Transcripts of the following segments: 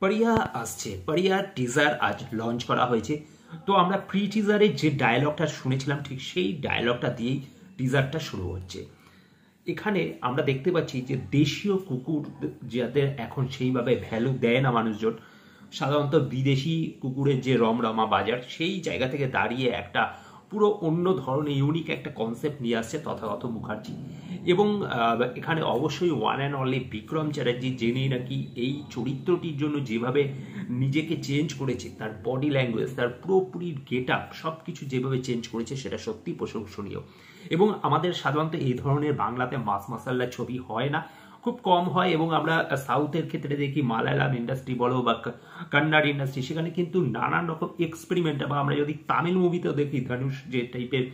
পারিয়া আসছে, পারিয়া টিজার আজ লঞ্চ করা হয়েছে। তো আমরা প্রি টিজারে যে ডায়লগটা শুনেছিলাম ঠিক সেই ডায়লগটা দিয়েই টিজারটা শুরু হচ্ছে। এখানে আমরা দেখতে পাচ্ছি যে দেশীয় কুকুর যাদের এখন সেইভাবে ভ্যালু দেয় না মানুষজন, সাধারণত বিদেশি কুকুরের যে রমরমা বাজার সেই জায়গা থেকে দাঁড়িয়ে একটা পুরো অন্য ধরনের ইউনিক একটা কনসেপ্ট নিয়ে আসছে তথাগত মুখার্জি। এবং এখানে অবশ্যই one and only Bikram Chatterjee, যিনি নাকি এই চরিত্রটির জন্য যেভাবে নিজেকে চেঞ্জ করেছে, তার বডি ল্যাঙ্গুয়েজ, তার পুরোপুরি গেট আপ সব কিছু যেভাবে চেঞ্জ করেছে সেটা সত্যি প্রশংসনীয়। এবং আমাদের সাধারণত এই ধরনের বাংলাতে মাস মাসাল্লা ছবি হয় না, খুব কম হয়। এবং আমরা সাউথের ক্ষেত্রে দেখি মালায়ালাম ইন্ডাস্ট্রি বলো বা কন্নড় ইন্ডাস্ট্রি, সেখানে কিন্তু নানান রকম এক্সপেরিমেন্ট, বা আমরা যদি তামিল মুভিতেও দেখি ধনুষ যে টাইপের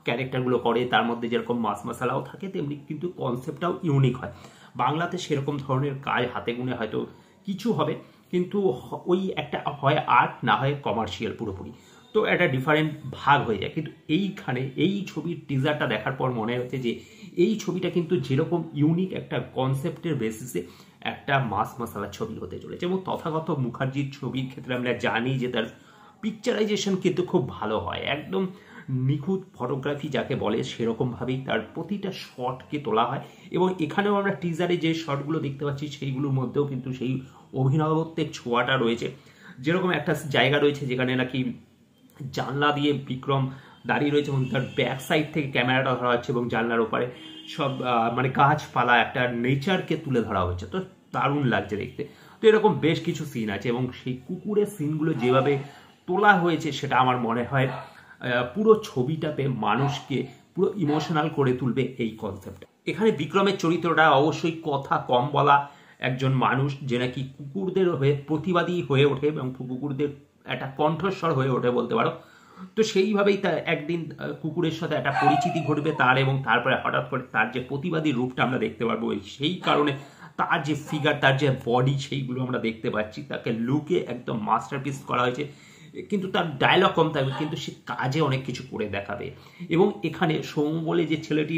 ক্যারেক্টারগুলো করে তার মধ্যে যেরকম মাস মশালাও থাকে তেমনি কিন্তু কনসেপ্টটাও ইউনিক হয়। বাংলাতে সেরকম ধরনের কাজ হাতে গুনে হয়তো কিছু হবে, কিন্তু ওই একটা হয় আর্ট, না হয় কমার্শিয়াল পুরোপুরি, তো একটা ডিফারেন্ট ভাগ হয়ে যায়। কিন্তু এইখানে এই ছবির টিজারটা দেখার পর মনে হচ্ছে যে এই ছবিটা কিন্তু যেরকম ইউনিক একটা কনসেপ্টের বেসিসে একটা মাস মশালা ছবি হতে চলেছে। এবং তথাগত মুখার্জির ছবির ক্ষেত্রে আমরা জানি যে তার পিকচারাইজেশন কিন্তু খুব ভালো হয়, একদম নিখুঁত ফটোগ্রাফি যাকে বলে সেরকমভাবেই তার প্রতিটা শটকে তোলা হয়। এবং এখানেও আমরা টিজারে যে শটগুলো দেখতে পাচ্ছি সেইগুলোর মধ্যেও কিন্তু সেই অভিনবত্বের ছোঁয়াটা রয়েছে। যেরকম একটা জায়গা রয়েছে যেখানে নাকি জানলা দিয়ে বিক্রম দাঁড়িয়ে রয়েছে এবং তার ব্যাক সাইড থেকে ক্যামেরাটা ধরা হচ্ছে এবং জানলার ওপারে সব মানে গাছপালা, একটা নেচারকে তুলে ধরা হয়েছে, তো দারুণ লাগছে দেখতে। তো এরকম বেশ কিছু সিন আছে এবং সেই কুকুরের সিনগুলো যেভাবে তোলা হয়েছে সেটা আমার মনে হয় পুরো ছবিটাতে মানুষকে পুরো ইমোশনাল করে তুলবে এই কনসেপ্ট। এখানে বিক্রমের চরিত্রটা অবশ্যই কথা কম বলা একজন মানুষ, যে নাকি কুকুরদের হয়ে প্রতিবাদী হয়ে ওঠে এবং কুকুরদের একটা কণ্ঠস্বর হয়ে ওঠে বলতে পারো। তো সেইভাবেই তার একদিন কুকুরের সাথে একটা পরিচিতি ঘটবে তার, এবং তারপরে হঠাৎ করে তার যে প্রতিবাদী রূপটা আমরা দেখতে পারবো, সেই কারণে তার যে ফিগার, তার যে বডি, সেইগুলো আমরা দেখতে পাচ্ছি। তাকে লুকে একদম মাস্টারপিস করা হয়েছে, কিন্তু তার ডায়লগ কম থাকবে কিন্তু সে কাজে অনেক কিছু করে দেখাবে। এবং এখানে সৌম বলে যে ছেলেটি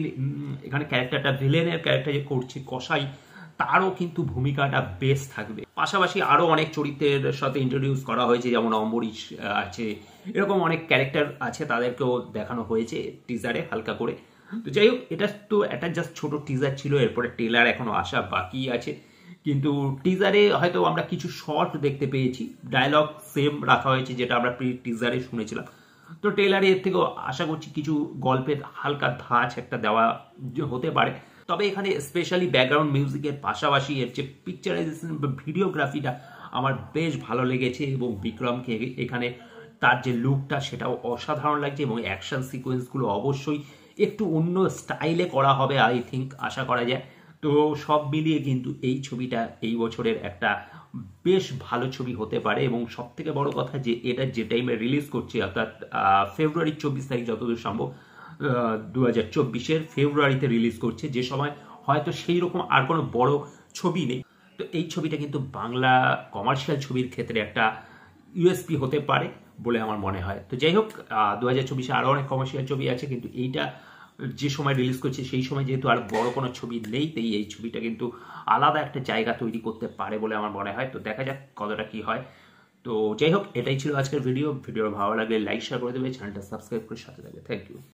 এখানে ক্যারেক্টারটা, ভিলেনের ক্যারেক্টার যে করছে কসাই, তারও কিন্তু ভূমিকাটা বেশ থাকবে। পাশাপাশি আরও অনেক চরিত্রের সাথে ইন্ট্রোডিউস করা হয়েছে, যেমন অম্বরীশ আছে, এরকম অনেক ক্যারেক্টার আছে, তাদেরকেও দেখানো হয়েছে টিজারে হালকা করে। তো যাই হোক, এটা তো একটা জাস্ট ছোট টিজার ছিল, এরপরে ট্রেলার এখনো আসা বাকি আছে। কিন্তু টিজারে হয়তো আমরা কিছু শর্ট দেখতে পেয়েছি, ডায়লগ সেম রাখা হয়েছে যেটা আমরা প্রি টিজারে শুনেছিলাম। তো ট্রেলারে এর থেকেও আশা করছি কিছু গল্পের হালকা ধাঁচ একটা দেওয়া হতে পারে। তবে এখানে স্পেশালি ব্যাকগ্রাউন্ড মিউজিকের পাশাপাশি এর যে পিকচারাইজেশন বা ভিডিওগ্রাফিটা আমার বেশ ভালো লেগেছে, এবং বিক্রমকে এখানে তার যে লুকটা সেটাও অসাধারণ লাগছে। এবং অ্যাকশন সিকোয়েন্সগুলো অবশ্যই একটু অন্য স্টাইলে করা হবে আই থিঙ্ক, আশা করা যায়। তো সব মিলিয়ে কিন্তু এই ছবিটা এই বছরের একটা বেশ ভালো ছবি হতে পারে। এবং সব থেকে বড় কথা যে এটা যে টাইমে রিলিজ করছে, অর্থাৎ ফেব্রুয়ারি 24 তারিখ যতদূর সম্ভব 2024-এর ফেব্রুয়ারিতে রিলিজ করছে, যে সময় হয়তো সেই রকম আর কোনো বড় ছবি নেই। তো এই ছবিটা কিন্তু বাংলা কমার্শিয়াল ছবির ক্ষেত্রে একটা ইউএসপি হতে পারে বলে আমার মনে হয়। তো যাই হোক, 2024-এ আরও অনেক কমার্শিয়াল ছবি আছে, কিন্তু এইটা যে সময় রিলিজ করছে সেই সময় যেহেতু আর বড় কোনো ছবি নেই, তাই এই ছবিটা কিন্তু আলাদা একটা জায়গা তৈরি করতে পারে বলে আমার মনে হয়। তো দেখা যাক কতটা কি হয়। তো যাই হোক, এটাই ছিল আজকের ভিডিও। ভালো লাগলে লাইক শেয়ার করে দেবে, চ্যানেলটা সাবস্ক্রাইব করে সাথে থাকবে। Thank you.